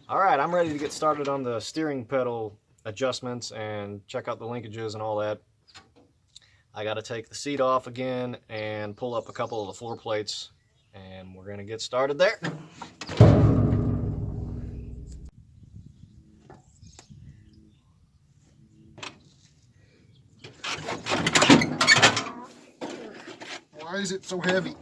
Alright, I'm ready to get started on the steering pedal adjustments and check out the linkages and all that. I got to take the seat off again and pull up a couple of the floor plates, and we're going to get started there. Why is it so heavy?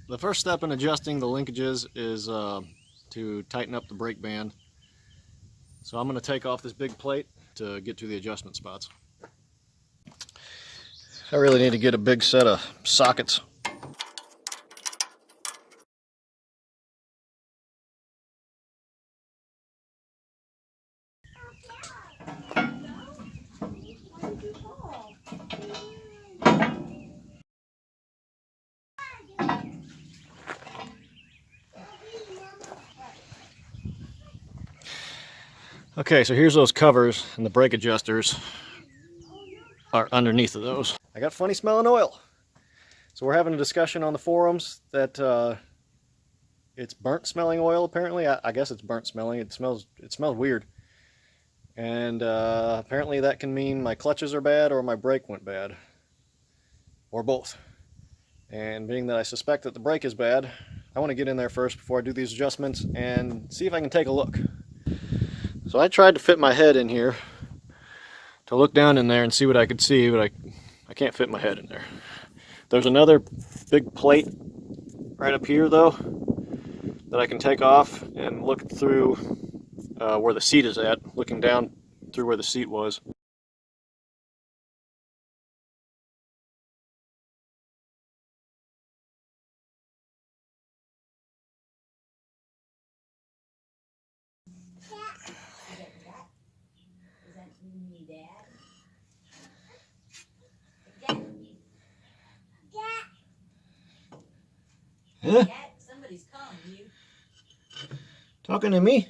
The first step in adjusting the linkages is to tighten up the brake band. So I'm going to take off this big plate to get to the adjustment spots. I really need to get a big set of sockets. Okay, so here's those covers, and the brake adjusters are underneath of those. I got funny smelling oil. So we're having a discussion on the forums that it's burnt smelling oil apparently. I guess it's burnt smelling. It smells weird. And apparently that can mean my clutches are bad or my brake went bad. Or both. And being that I suspect that the brake is bad, I want to get in there first before I do these adjustments and see if I can take a look. So I tried to fit my head in here to look down in there and see what I could see, but I can't fit my head in there. There's another big plate right up here though that I can take off and look through where the seat is at, looking down through where the seat was. Huh? Somebody's calling you. Talking to me?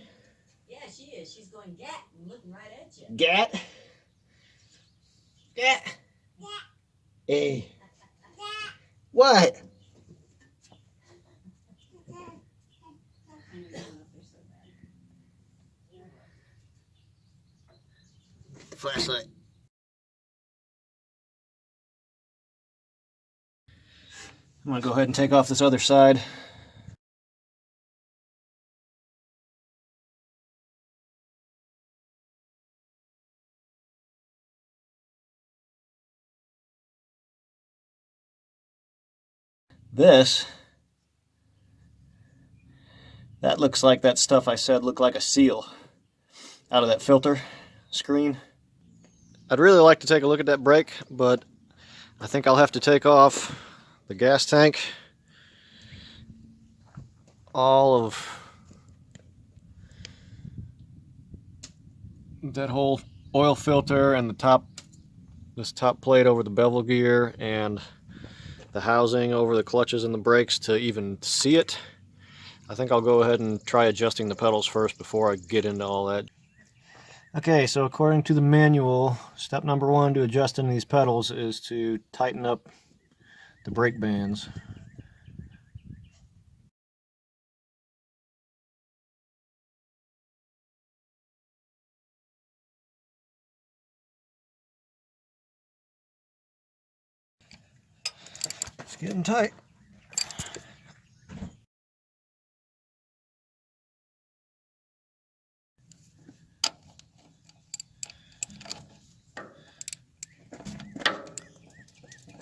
Yeah, she is. She's going gat and looking right at you. Gat? Gat? Hey. What? Flashlight. I'm gonna go ahead and take off this other side. That looks like that stuff I said looked like a seal out of that filter screen. I'd really like to take a look at that brake, but I think I'll have to take off the gas tank, all of that whole oil filter and this top plate over the bevel gear and the housing over the clutches and the brakes to even see it. I think I'll go ahead and try adjusting the pedals first before I get into all that. Okay, so according to the manual, step number 1 to adjusting these pedals is to tighten up the brake bands. It's getting tight.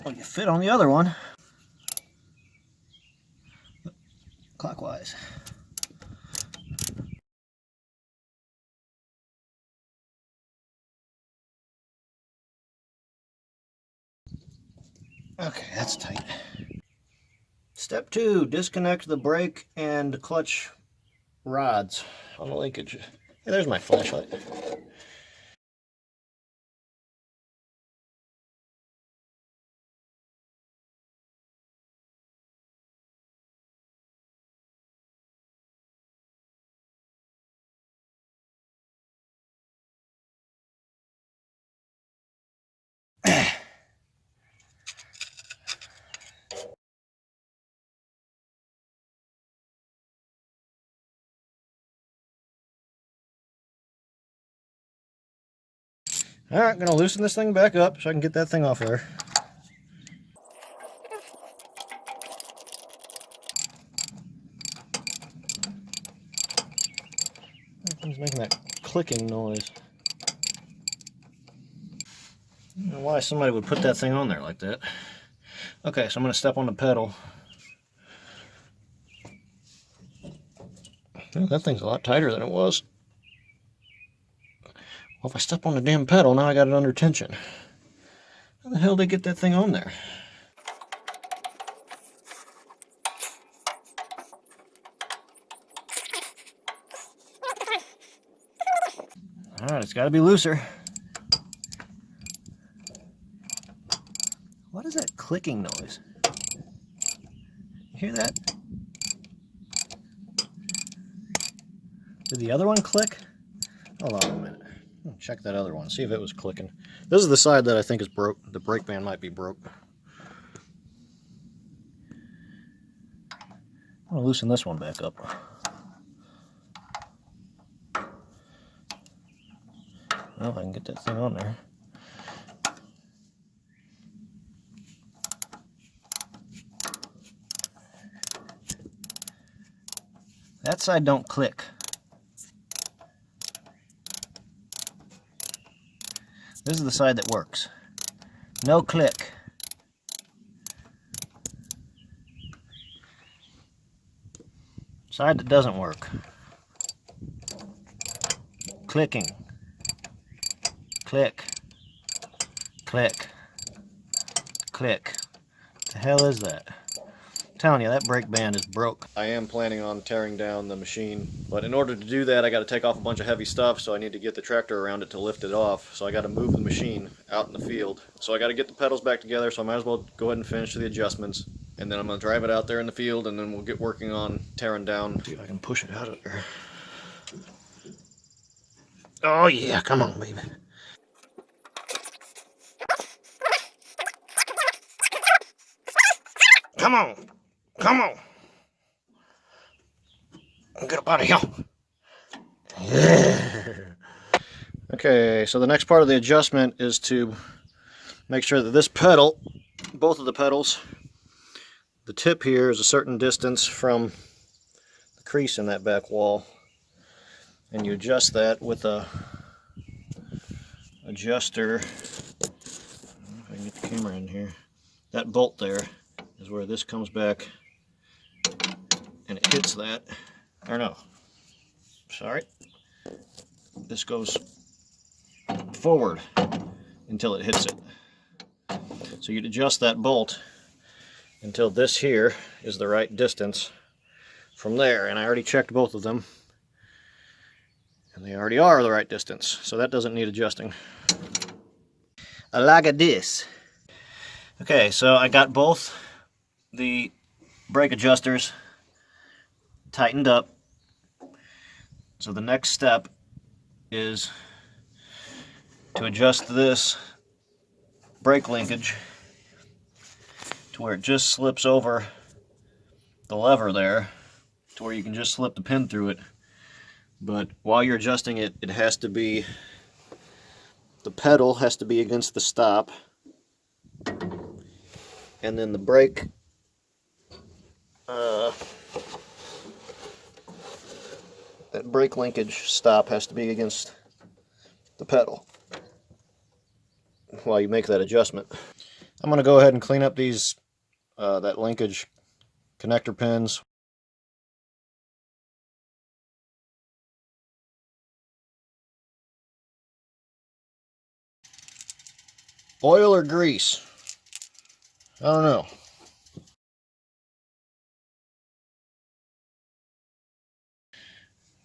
Oh, you fit on the other one. Clockwise. Okay, that's tight. Step 2, disconnect the brake and clutch rods on the linkage. Hey, there's my flashlight. Alright, gonna loosen this thing back up so I can get that thing off there. It's making that clicking noise. I don't know why somebody would put that thing on there like that. Okay, so I'm gonna step on the pedal. Oh, that thing's a lot tighter than it was. Well, if I step on the damn pedal, now I got it under tension. How the hell did they get that thing on there? Alright, it's gotta be looser. What is that clicking noise? You hear that? Did the other one click? Hold on a minute. Check that other one, see if it was clicking. This is the side that I think is broke. The brake band might be broke. I'm gonna loosen this one back up. Well, if I can get that thing on there. That side don't click. This is the side that works. No click. Side that doesn't work. Clicking. Click. Click. Click. What the hell is that? I'm telling you, that brake band is broke. I am planning on tearing down the machine, but in order to do that I got to take off a bunch of heavy stuff, so I need to get the tractor around it to lift it off. So I got to move the machine out in the field. So I got to get the pedals back together, so I might as well go ahead and finish the adjustments. And then I'm going to drive it out there in the field, and then we'll get working on tearing down. See if I can push it out of there. Oh yeah, come on, baby. Come on. Come on. Get up out of here. Yeah. Okay, so the next part of the adjustment is to make sure that this pedal, both of the pedals, the tip here is a certain distance from the crease in that back wall. And you adjust that with a adjuster. I don't know if I can get the camera in here. That bolt there is where this comes back and it hits that. Or no, sorry. This goes forward until it hits it. So you'd adjust that bolt until this here is the right distance from there. And I already checked both of them. And they already are the right distance. So that doesn't need adjusting. I like this. Okay, so I got both the brake adjusters tightened up. So the next step is to adjust this brake linkage to where it just slips over the lever there, to where you can just slip the pin through it. But while you're adjusting it, it has to be, the pedal has to be against the stop, and then the brake that brake linkage stop has to be against the pedal while you make that adjustment. I'm going to go ahead and clean up these that linkage connector pins. Oil or grease? I don't know.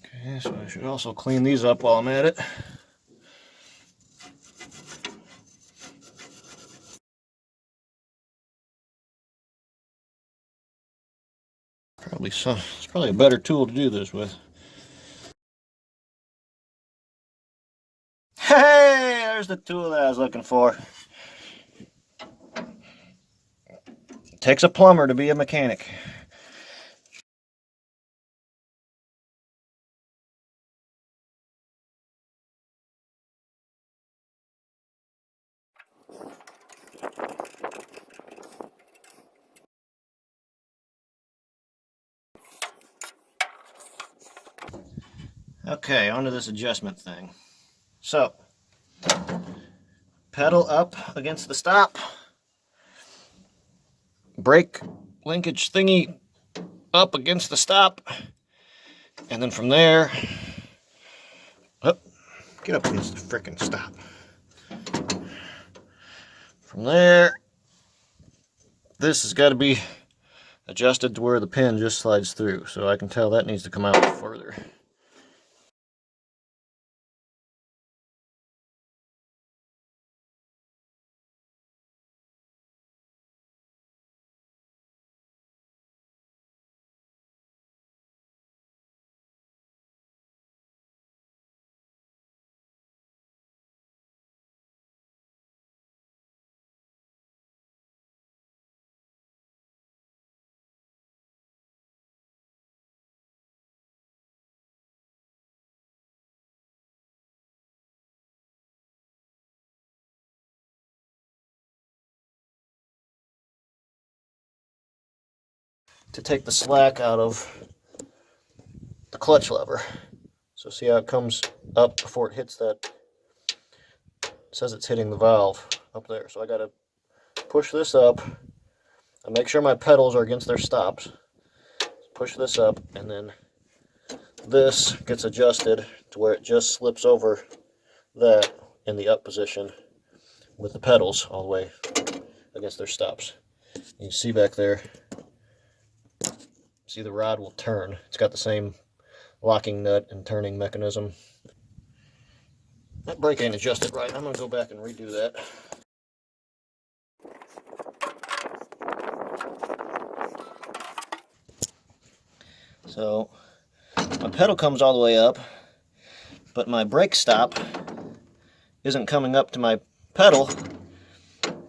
Okay, so I should also clean these up while I'm at it. It's probably a better tool to do this with. Hey, there's the tool that I was looking for. It takes a plumber to be a mechanic. Okay, onto this adjustment thing. So, pedal up against the stop, brake linkage thingy up against the stop, and then from there, up, get up against the frickin' stop. From there, this has got to be adjusted to where the pin just slides through, so I can tell that needs to come out further. To take the slack out of the clutch lever. So see how it comes up before it hits that, it says it's hitting the valve up there. So I gotta push this up and make sure my pedals are against their stops. Push this up, and then this gets adjusted to where it just slips over that in the up position with the pedals all the way against their stops. You can see back there, see the rod will turn. It's got the same locking nut and turning mechanism. That brake ain't adjusted right. I'm going to go back and redo that. So my pedal comes all the way up, but my brake stop isn't coming up to my pedal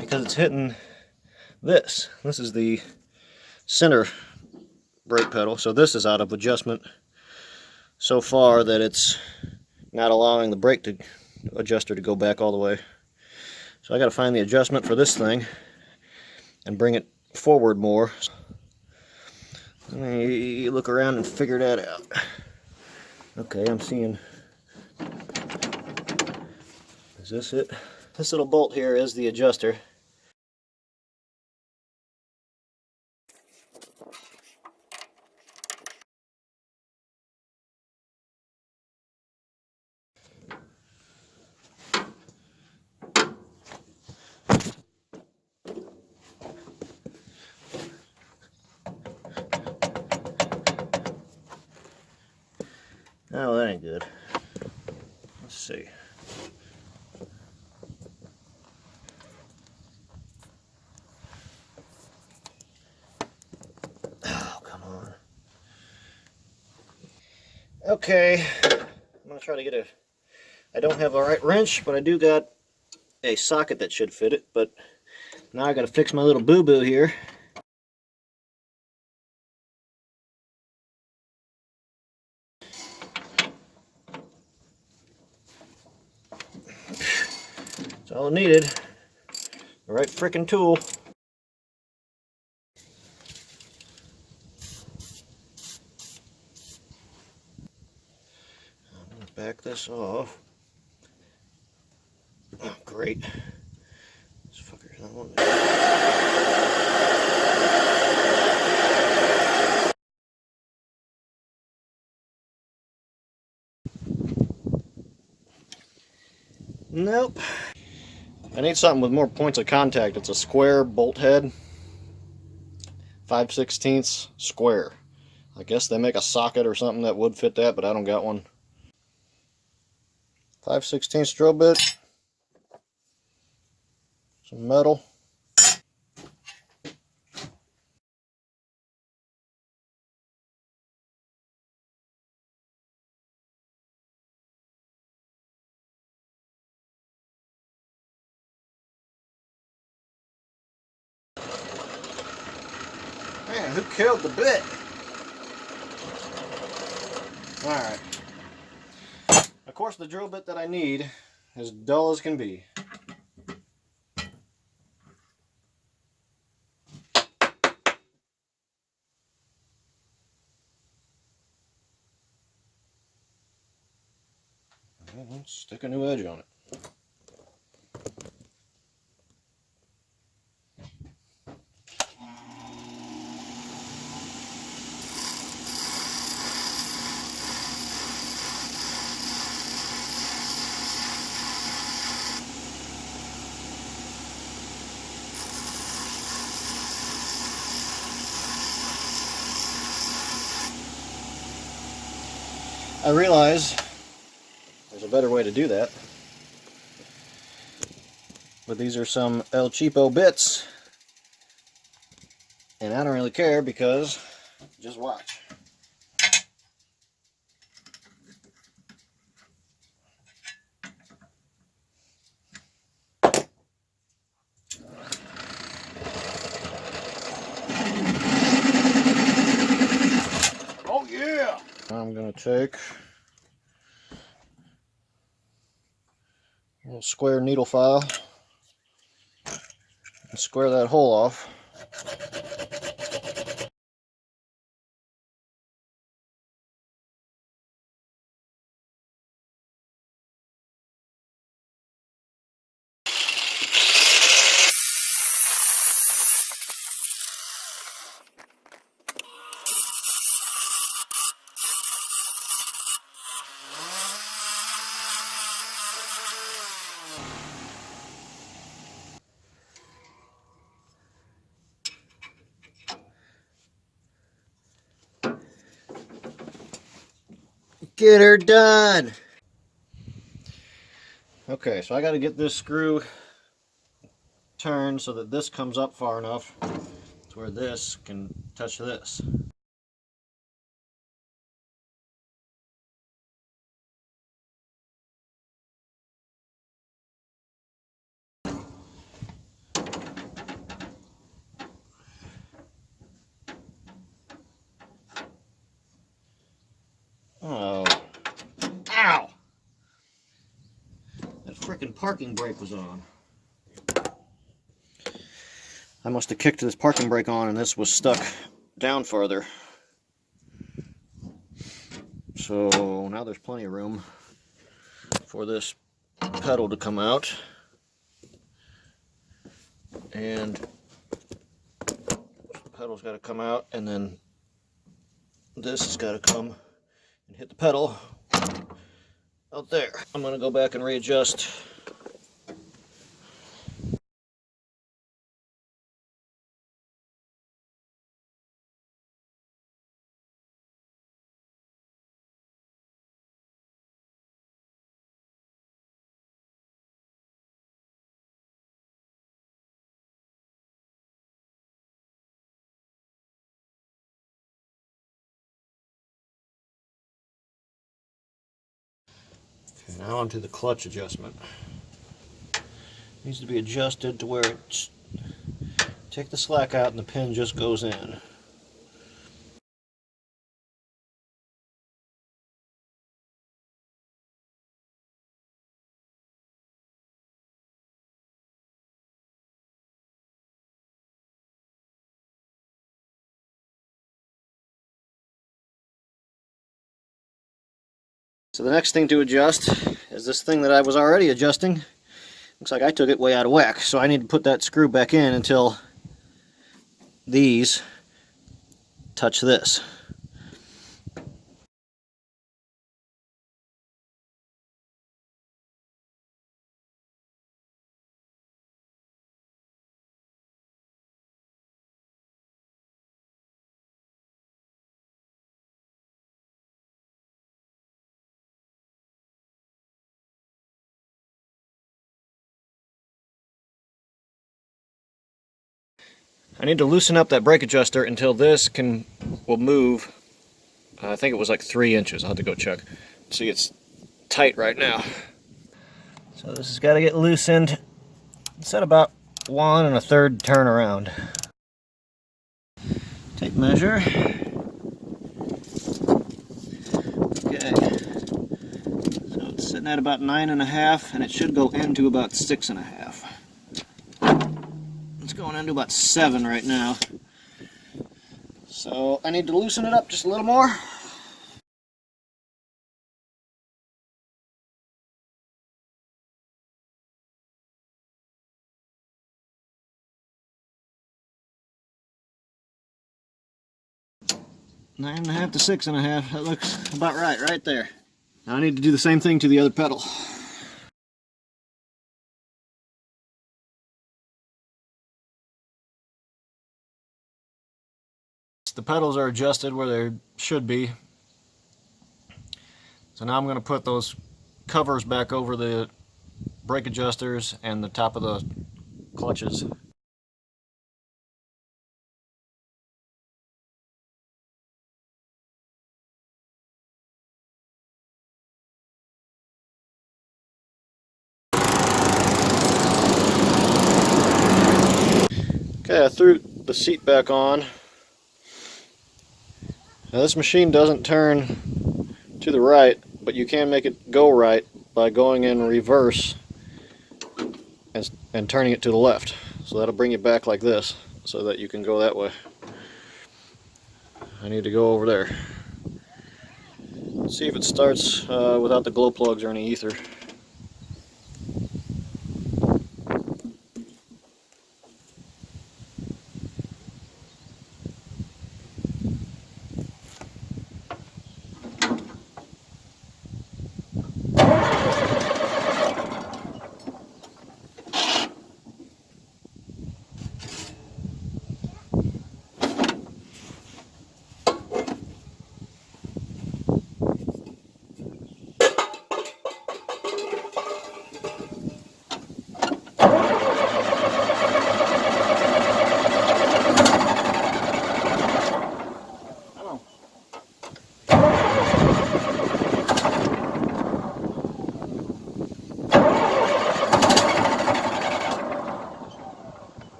because it's hitting this. This is the center brake pedal, so this is out of adjustment so far that it's not allowing the brake adjuster to go back all the way. So I got to find the adjustment for this thing and bring it forward more. You look around and figure that out. Okay, I'm seeing. Is this it? This little bolt here is the adjuster. Oh, that ain't good. Let's see. Oh, come on. Okay, I'm gonna try to get I don't have a right wrench, but I do got a socket that should fit it, but now I gotta fix my little boo-boo here. That's all I needed. The right frickin' tool. I'm gonna back this off. Oh, great. This fucker's not wanting to. Nope. I need something with more points of contact. It's a square bolt head. 5/16 square. I guess they make a socket or something that would fit that, but I don't got one. 5/16 drill bit. Some metal. Man, who killed the bit? Alright. Of course, the drill bit that I need is dull as can be. Let's stick a new edge on it. I realize there's a better way to do that, but these are some El Cheapo bits, and I don't really care because, just watch. Oh yeah! I'm going to take a little square needle file and square that hole off. Get her done! Okay, so I got to get this screw turned so that this comes up far enough to where this can touch this. Oh. Ow! That frickin' parking brake was on. I must have kicked this parking brake on and this was stuck down farther. So now there's plenty of room for this pedal to come out. And the pedal's got to come out, and then this has got to come and hit the pedal out there. I'm going to go back and readjust. Okay, now onto the clutch adjustment. Needs to be adjusted to where it's, take the slack out and the pin just goes in. So the next thing to adjust is this thing that I was already adjusting. Looks like I took it way out of whack, so I need to put that screw back in until these touch this. I need to loosen up that brake adjuster until this will move. I think it was like 3 inches. I'll have to go check. See, it's tight right now. So this has got to get loosened. It's at about 1 1/3 turn around. Tape measure. Okay. So it's sitting at about 9.5, and it should go into about 6.5. It's going into about 7 right now. So I need to loosen it up just a little more. 9.5 to 6.5. That looks about right there. Now I need to do the same thing to the other pedal. The pedals are adjusted where they should be. So now I'm going to put those covers back over the brake adjusters and the top of the clutches. Okay, I threw the seat back on. Now this machine doesn't turn to the right, but you can make it go right by going in reverse and turning it to the left. So that'll bring you back like this so that you can go that way. I need to go over there. See if it starts without the glow plugs or any ether.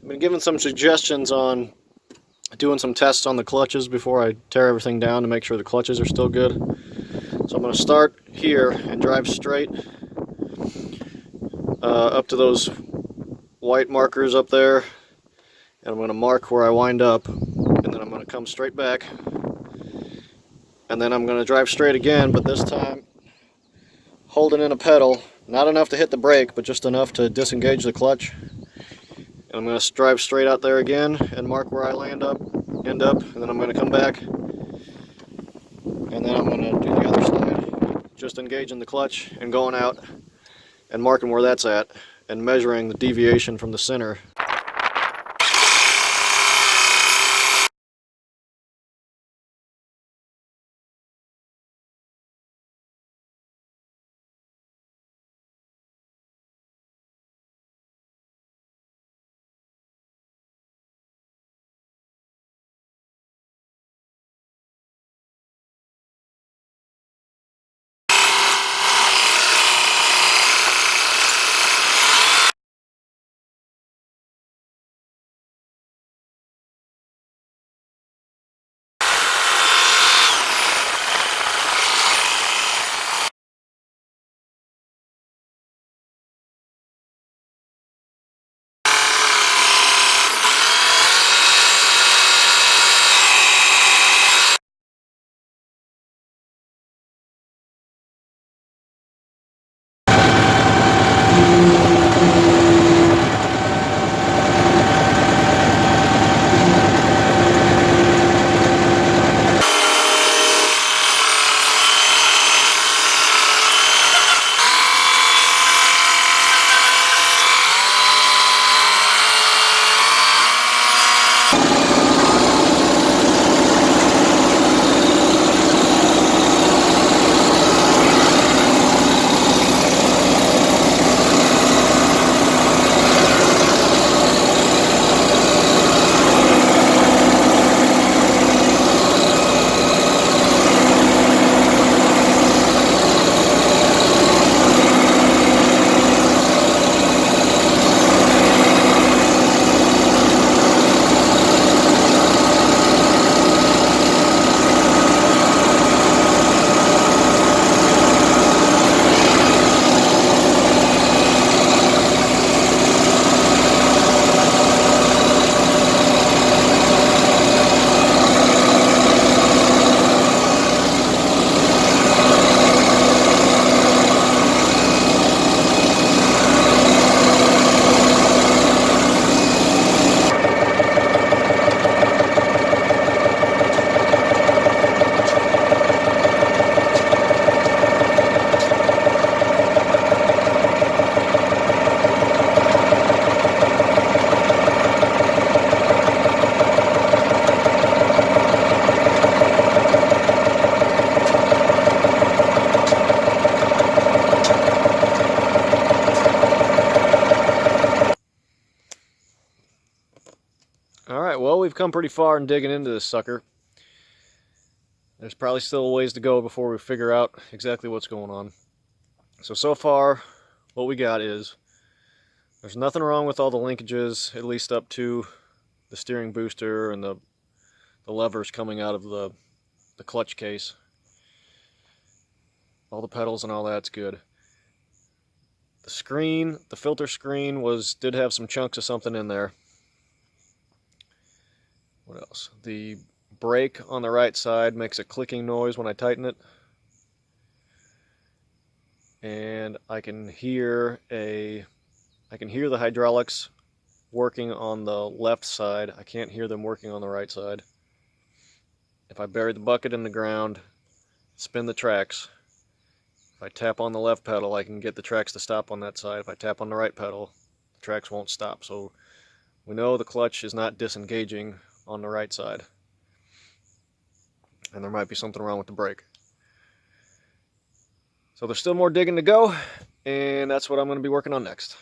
I've been given some suggestions on doing some tests on the clutches before I tear everything down to make sure the clutches are still good. So I'm going to start here and drive straight up to those white markers up there, and I'm going to mark where I wind up, and then I'm going to come straight back, and then I'm going to drive straight again, but this time holding in a pedal, not enough to hit the brake, but just enough to disengage the clutch. And I'm going to drive straight out there again and mark where I end up, and then I'm going to come back, and then I'm going to do the other side, just engaging the clutch and going out and marking where that's at and measuring the deviation from the center. we've come pretty far in digging into this sucker. There's probably still a ways to go before we figure out exactly what's going on. So far, what we got is there's nothing wrong with all the linkages, at least up to the steering booster and the levers coming out of the clutch case. All the pedals and all that's good. The screen, the filter screen did have some chunks of something in there. What else? The brake on the right side makes a clicking noise when I tighten it. And I can hear the hydraulics working on the left side. I can't hear them working on the right side. If I bury the bucket in the ground, spin the tracks, if I tap on the left pedal, I can get the tracks to stop on that side. If I tap on the right pedal, the tracks won't stop. So we know the clutch is not disengaging on the right side. And there might be something wrong with the brake. So there's still more digging to go, and that's what I'm going to be working on next.